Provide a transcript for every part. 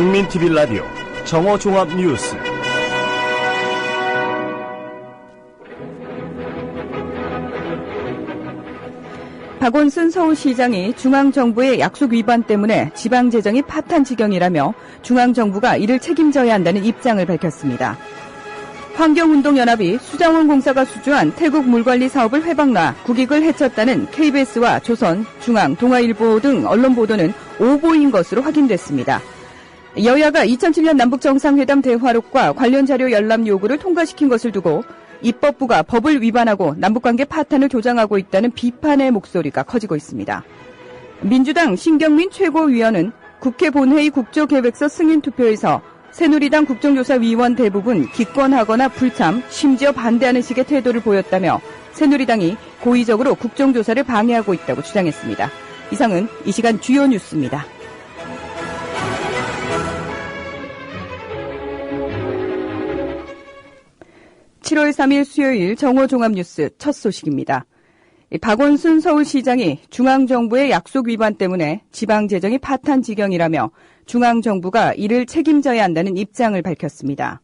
국민TV 라디오 정오종합뉴스. 박원순 서울시장이 중앙정부의 약속 위반 때문에 지방재정이 파탄 지경이라며 중앙정부가 이를 책임져야 한다는 입장을 밝혔습니다. 환경운동연합이 수자원 공사가 수주한 태국 물관리 사업을 회방놔 국익을 해쳤다는 KBS와 조선, 중앙, 동아일보 등 언론 보도는 오보인 것으로 확인됐습니다. 여야가 2007년 남북정상회담 대화록과 관련 자료 열람 요구를 통과시킨 것을 두고 입법부가 법을 위반하고 남북관계 파탄을 조장하고 있다는 비판의 목소리가 커지고 있습니다. 민주당 신경민 최고위원은 국회 본회의 국조계획서 승인 투표에서 새누리당 국정조사위원 대부분 기권하거나 불참, 심지어 반대하는 식의 태도를 보였다며 새누리당이 고의적으로 국정조사를 방해하고 있다고 주장했습니다. 이상은 이 시간 주요 뉴스입니다. (7월 3일) 수요일 정오종합뉴스 첫 소식입니다. 박원순 서울시장이 중앙정부의 약속 위반 때문에 지방재정이 파탄 지경이라며 중앙정부가 이를 책임져야 한다는 입장을 밝혔습니다.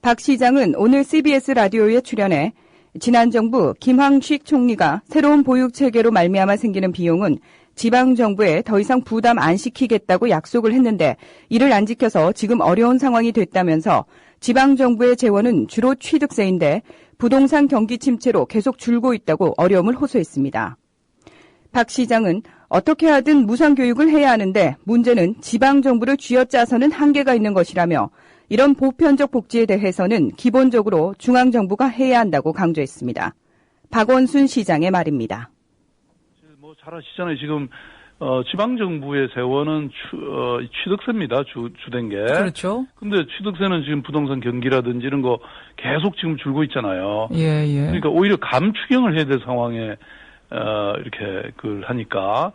박 시장은 오늘 CBS 라디오에 출연해 지난 정부 김황식 총리가 새로운 보육체계로 말미암아 생기는 비용은 지방정부에 더 이상 부담 안 시키겠다고 약속을 했는데 이를 안 지켜서 지금 어려운 상황이 됐다면서 지방정부의 재원은 주로 취득세인데 부동산 경기 침체로 계속 줄고 있다고 어려움을 호소했습니다. 박 시장은 어떻게 하든 무상교육을 해야 하는데 문제는 지방정부를 쥐어짜서는 한계가 있는 것이라며 이런 보편적 복지에 대해서는 기본적으로 중앙정부가 해야 한다고 강조했습니다. 박원순 시장의 말입니다. 잘 아시잖아요. 지금 지방정부의 세원은 취득세입니다. 주된 게. 그렇죠. 근데 취득세는 지금 부동산 경기라든지 이런 거 계속 지금 줄고 있잖아요. 예. 그러니까 오히려 감추경을 해야 될 상황에 이렇게 그걸 하니까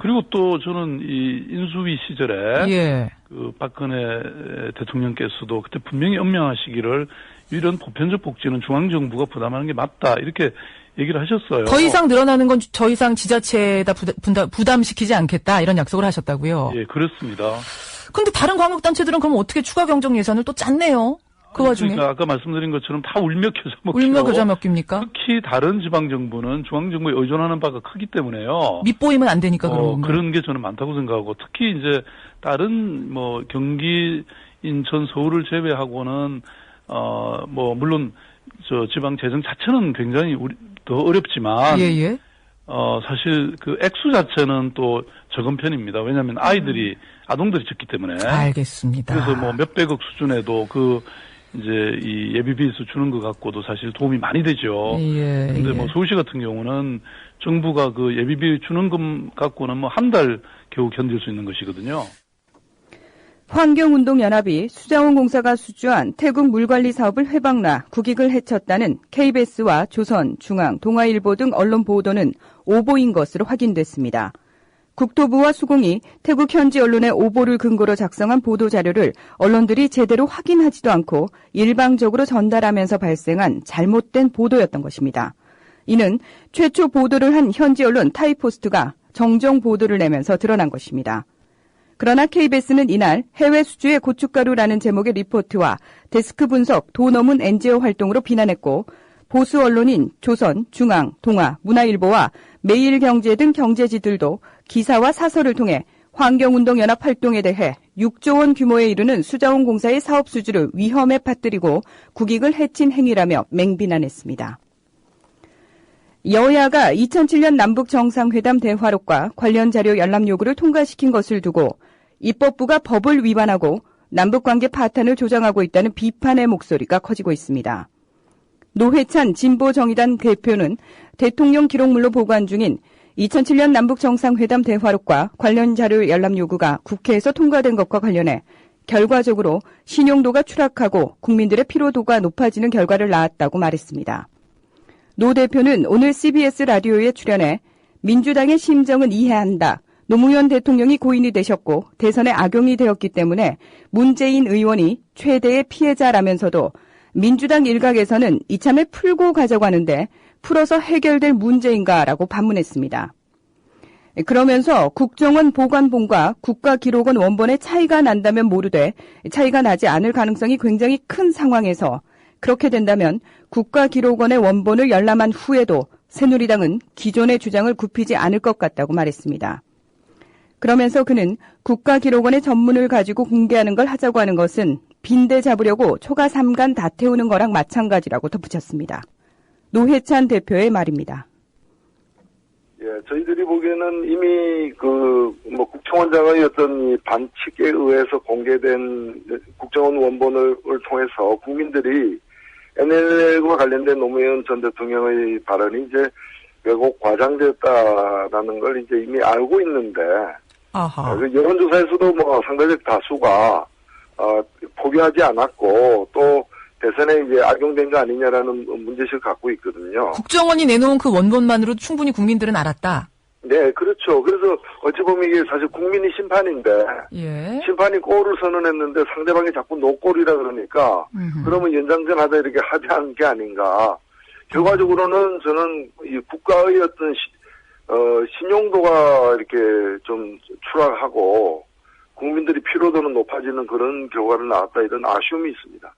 그리고 또 저는 이 인수위 시절에 그 박근혜 대통령께서도 그때 분명히 엄명하시기를 이런 보편적 복지는 중앙정부가 부담하는 게 맞다 이렇게 얘기를 하셨어요. 더 이상 늘어나는 건 더 이상 지자체에다 부담시키지 않겠다 이런 약속을 하셨다고요. 예, 그렇습니다. 근데 다른 광역단체들은 그럼 어떻게 추가 경정 예산을 또 짰네요? 그 와중에. 그러니까 아까 말씀드린 것처럼 다 울며 겨자 먹죠. 울며 겨자 먹깁니까? 특히 다른 지방정부는 중앙정부에 의존하는 바가 크기 때문에요. 밑보이면 안 되니까 그런 게 저는 많다고 생각하고 특히 이제 다른 뭐 경기, 인천, 서울을 제외하고는 물론 저 지방 재정 자체는 굉장히 더 어렵지만 사실 그 액수 자체는 또 적은 편입니다. 왜냐하면 아동들이 적기 때문에. 알겠습니다. 그래서 뭐 몇백억 수준에도 이제 이 예비비에서 주는 것 갖고도 사실 도움이 많이 되죠. 근데 뭐 서울시 같은 경우는 정부가 그 예비비 주는 것 갖고는 뭐 한 달 겨우 견딜 수 있는 것이거든요. 환경운동연합이 수자원 공사가 수주한 태국 물관리 사업을 회방놔 국익을 해쳤다는 KBS와 조선, 중앙, 동아일보 등 언론 보도는 오보인 것으로 확인됐습니다. 국토부와 수공이 태국 현지 언론의 오보를 근거로 작성한 보도자료를 언론들이 제대로 확인하지도 않고 일방적으로 전달하면서 발생한 잘못된 보도였던 것입니다. 이는 최초 보도를 한 현지 언론 타이포스트가 정정 보도를 내면서 드러난 것입니다. 그러나 KBS는 이날 해외 수주의 고춧가루라는 제목의 리포트와 데스크 분석, 도 넘은 NGO 활동으로 비난했고 보수 언론인 조선, 중앙, 동아, 문화일보와 매일경제 등 경제지들도 기사와 사설을 통해 환경운동연합 활동에 대해 6조 원 규모에 이르는 수자원 공사의 사업 수주를 위험에 빠뜨리고 국익을 해친 행위라며 맹비난했습니다. 여야가 2007년 남북정상회담 대화록과 관련 자료 열람 요구를 통과시킨 것을 두고 입법부가 법을 위반하고 남북관계 파탄을 조장하고 있다는 비판의 목소리가 커지고 있습니다. 노회찬 진보정의당 대표는 대통령 기록물로 보관 중인 2007년 남북정상회담 대화록과 관련 자료 열람 요구가 국회에서 통과된 것과 관련해 결과적으로 신용도가 추락하고 국민들의 피로도가 높아지는 결과를 낳았다고 말했습니다. 노 대표는 오늘 CBS 라디오에 출연해 민주당의 심정은 이해한다. 노무현 대통령이 고인이 되셨고 대선에 악용이 되었기 때문에 문재인 의원이 최대의 피해자라면서도 민주당 일각에서는 이참에 풀고 가자고 하는데 풀어서 해결될 문제인가라고 반문했습니다. 그러면서 국정원 보관본과 국가기록원 원본의 차이가 난다면 모르되 차이가 나지 않을 가능성이 굉장히 큰 상황에서 그렇게 된다면 국가기록원의 원본을 열람한 후에도 새누리당은 기존의 주장을 굽히지 않을 것 같다고 말했습니다. 그러면서 그는 국가기록원의 전문을 가지고 공개하는 걸 하자고 하는 것은 빈대 잡으려고 초가 3간 다 태우는 거랑 마찬가지라고 덧붙였습니다. 노회찬 대표의 말입니다. 예, 저희들이 보기에는 이미 국정원장의 어떤 이 반칙에 의해서 공개된 국정원 원본을 통해서 국민들이 NLL과 관련된 노무현 전 대통령의 발언이 이제 왜곡 과장됐다라는 걸 이제 이미 알고 있는데, 여론조사에서도 상대적 다수가 포기하지 않았고 또 대선에 이제 악용된 거 아니냐라는 문제식을 갖고 있거든요. 국정원이 내놓은 그 원본만으로 충분히 국민들은 알았다. 네, 그렇죠. 그래서 어찌 보면 이게 사실 국민이 심판인데, 예. 심판이 골을 선언했는데 상대방이 자꾸 노골이라 그러니까, 그러면 연장전 하자 이렇게 합의한 게 아닌가. 결과적으로는 저는 이 국가의 어떤 신용도가 이렇게 좀 추락하고 국민들이 피로도는 높아지는 그런 결과를 나왔다, 이런 아쉬움이 있습니다.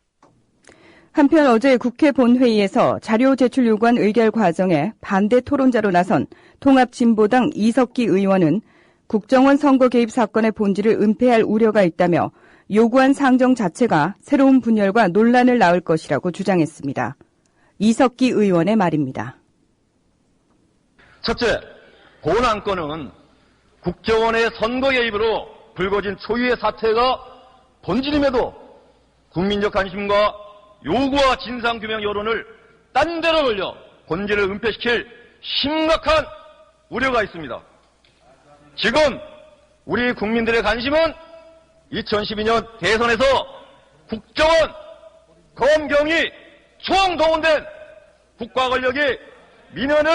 한편 어제 국회 본회의에서 자료 제출 요구한 의결 과정에 반대 토론자로 나선 통합진보당 이석기 의원은 국정원 선거 개입 사건의 본질을 은폐할 우려가 있다며 요구한 상정 자체가 새로운 분열과 논란을 낳을 것이라고 주장했습니다. 이석기 의원의 말입니다. 첫째, 본안건은 국정원의 선거 개입으로 불거진 초유의 사태가 본질임에도 국민적 관심과 요구와 진상규명 여론을 딴 데로 돌려 본질을 은폐시킬 심각한 우려가 있습니다. 지금 우리 국민들의 관심은 2012년 대선에서 국정원, 검경이 총동원된 국가 권력이 민원을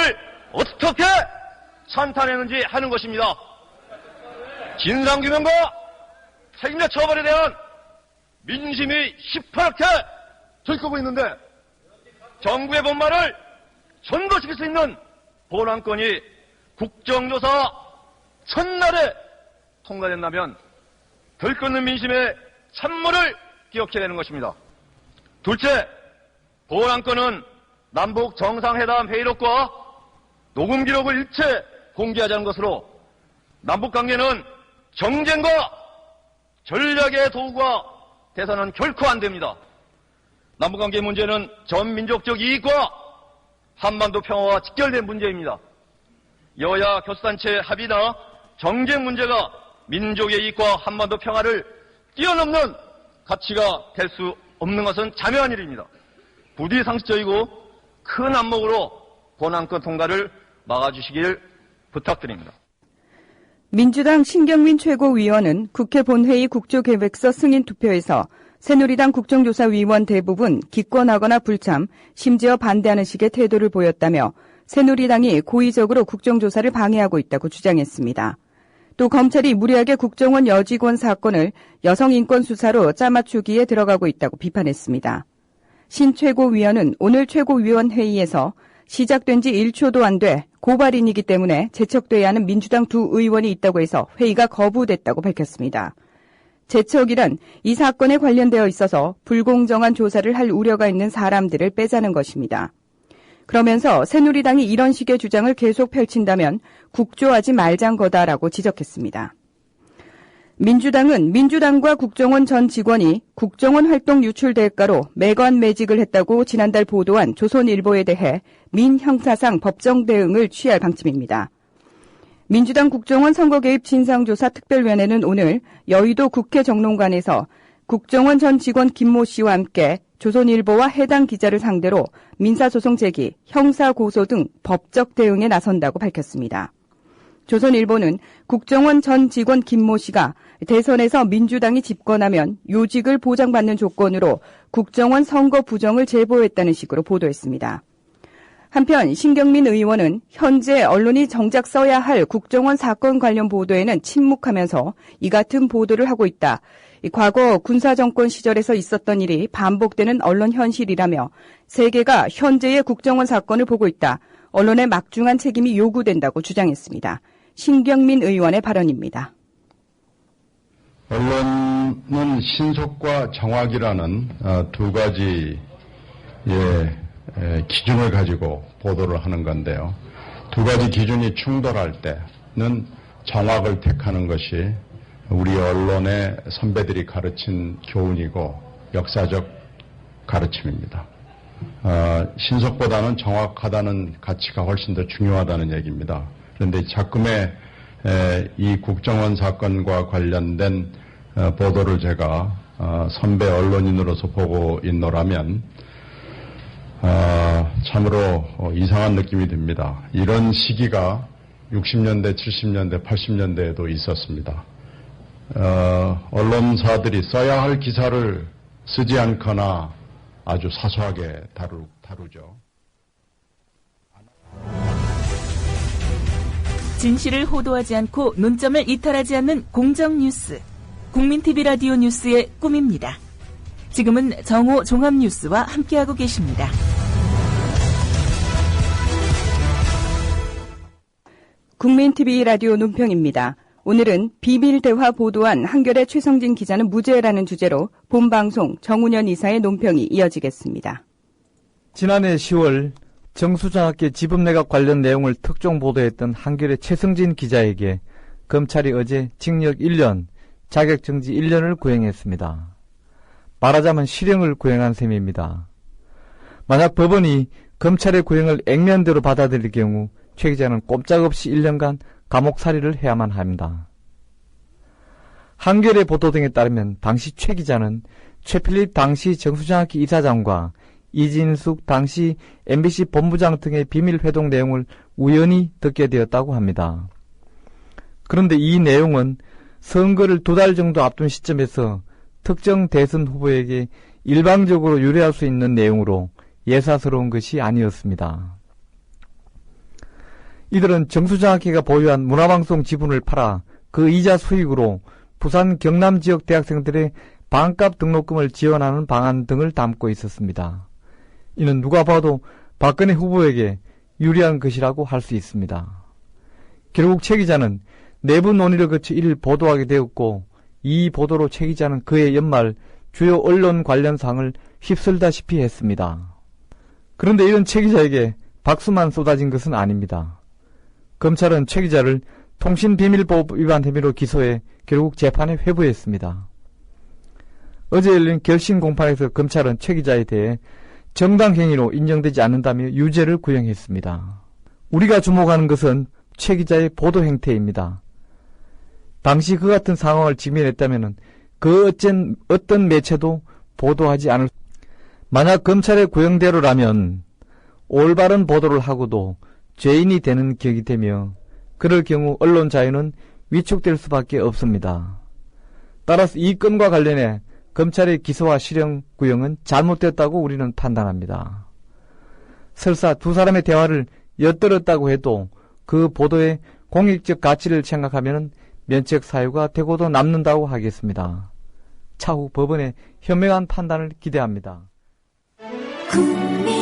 어떻게 찬탄했는지 하는 것입니다. 진상규명과 책임자 처벌에 대한 민심이 시퍼렇게 들끓고 있는데 정부의 본말을 전도시킬 수 있는 본안건이 국정조사 첫날에 통과된다면 들끓는 민심의 찬물을 기억해야 되는 것입니다. 둘째, 본안건은 남북 정상회담 회의록과 녹음 기록을 일체 공개하자는 것으로 남북관계는 정쟁과 전략의 도구가 돼서는 결코 안 됩니다. 남북관계 문제는 전민족적 이익과 한반도 평화와 직결된 문제입니다. 여야 교수단체 합의나 정쟁 문제가 민족의 이익과 한반도 평화를 뛰어넘는 가치가 될 수 없는 것은 자명한 일입니다. 부디 상식적이고 큰 안목으로 본안건 통과를 막아주시길 부탁드립니다. 민주당 신경민 최고위원은 국회 본회의 국조계획서 승인 투표에서 새누리당 국정조사위원 대부분 기권하거나 불참, 심지어 반대하는 식의 태도를 보였다며 새누리당이 고의적으로 국정조사를 방해하고 있다고 주장했습니다. 또 검찰이 무리하게 국정원 여직원 사건을 여성인권수사로 짜맞추기에 들어가고 있다고 비판했습니다. 신 최고위원은 오늘 최고위원회의에서 시작된 지 1초도 안 돼 고발인이기 때문에 제척돼야 하는 민주당 두 의원이 있다고 해서 회의가 거부됐다고 밝혔습니다. 제척이란 이 사건에 관련되어 있어서 불공정한 조사를 할 우려가 있는 사람들을 빼자는 것입니다. 그러면서 새누리당이 이런 식의 주장을 계속 펼친다면 국조하지 말잔 거다라고 지적했습니다. 민주당은 민주당과 국정원 전 직원이 국정원 활동 유출 대가로 매관 매직을 했다고 지난달 보도한 조선일보에 대해 민형사상 법정 대응을 취할 방침입니다. 민주당 국정원 선거 개입 진상조사 특별위원회는 오늘 여의도 국회 정론관에서 국정원 전 직원 김모 씨와 함께 조선일보와 해당 기자를 상대로 민사소송 제기, 형사고소 등 법적 대응에 나선다고 밝혔습니다. 조선일보는 국정원 전 직원 김모 씨가 대선에서 민주당이 집권하면 요직을 보장받는 조건으로 국정원 선거 부정을 제보했다는 식으로 보도했습니다. 한편 신경민 의원은 현재 언론이 정작 써야 할 국정원 사건 관련 보도에는 침묵하면서 이 같은 보도를 하고 있다. 과거 군사정권 시절에서 있었던 일이 반복되는 언론 현실이라며 세계가 현재의 국정원 사건을 보고 있다. 언론의 막중한 책임이 요구된다고 주장했습니다. 신경민 의원의 발언입니다. 언론은 신속과 정확이라는 두 가지의 기준을 가지고 보도를 하는 건데요. 두 가지 기준이 충돌할 때는 정확을 택하는 것이 우리 언론의 선배들이 가르친 교훈이고 역사적 가르침입니다. 신속보다는 정확하다는 가치가 훨씬 더 중요하다는 얘기입니다. 그런데 작금의 이 국정원 사건과 관련된 보도를 제가 선배 언론인으로서 보고 있노라면 참으로 이상한 느낌이 듭니다. 이런 시기가 60년대, 70년대, 80년대에도 있었습니다. 언론사들이 써야 할 기사를 쓰지 않거나 아주 사소하게 다루죠. 진실을 호도하지 않고 논점을 이탈하지 않는 공정 뉴스. 국민TV 라디오 뉴스의 꿈입니다. 지금은 정오 종합뉴스와 함께하고 계십니다. 국민TV 라디오 논평입니다. 오늘은 비밀대화 보도한 한겨레 최성진 기자는 무죄라는 주제로 본방송 정운현 이사의 논평이 이어지겠습니다. 지난해 10월 정수장학회 지법내각 관련 내용을 특종 보도했던 한겨레 최성진 기자에게 검찰이 어제 징역 1년, 자격정지 1년을 구형했습니다. 말하자면 실형을 구형한 셈입니다. 만약 법원이 검찰의 구형을 액면대로 받아들일 경우 최 기자는 꼼짝없이 1년간 감옥살이를 해야만 합니다. 한겨레 보도 등에 따르면 당시 최 기자는 최필립 당시 정수장학회 이사장과 이진숙 당시 MBC 본부장 등의 비밀 회동 내용을 우연히 듣게 되었다고 합니다. 그런데 이 내용은 선거를 2달 정도 앞둔 시점에서 특정 대선 후보에게 일방적으로 유래할 수 있는 내용으로 예사스러운 것이 아니었습니다. 이들은 정수장학회가 보유한 문화방송 지분을 팔아 그 이자 수익으로 부산 경남 지역 대학생들의 반값 등록금을 지원하는 방안 등을 담고 있었습니다. 이는 누가 봐도 박근혜 후보에게 유리한 것이라고 할 수 있습니다. 결국 최 기자는 내부 논의를 거쳐 이를 보도하게 되었고 이 보도로 최 기자는 그해 연말 주요 언론 관련 사항을 휩쓸다시피 했습니다. 그런데 이런 최 기자에게 박수만 쏟아진 것은 아닙니다. 검찰은 최 기자를 통신비밀보호법 위반 혐의로 기소해 결국 재판에 회부했습니다. 어제 열린 결심 공판에서 검찰은 최 기자에 대해 정당행위로 인정되지 않는다며 유죄를 구형했습니다. 우리가 주목하는 것은 최 기자의 보도 행태입니다. 당시 그 같은 상황을 직면했다면 그 어떤 매체도 보도하지 않을 만약 검찰의 구형대로라면 올바른 보도를 하고도 죄인이 되는 격이 되며 그럴 경우 언론 자유는 위축될 수밖에 없습니다. 따라서 이 건과 관련해 검찰의 기소와 실형 구형은 잘못됐다고 우리는 판단합니다. 설사 두 사람의 대화를 엿들었다고 해도 그 보도의 공익적 가치를 생각하면 면책 사유가 되고도 남는다고 하겠습니다. 차후 법원의 현명한 판단을 기대합니다. 국민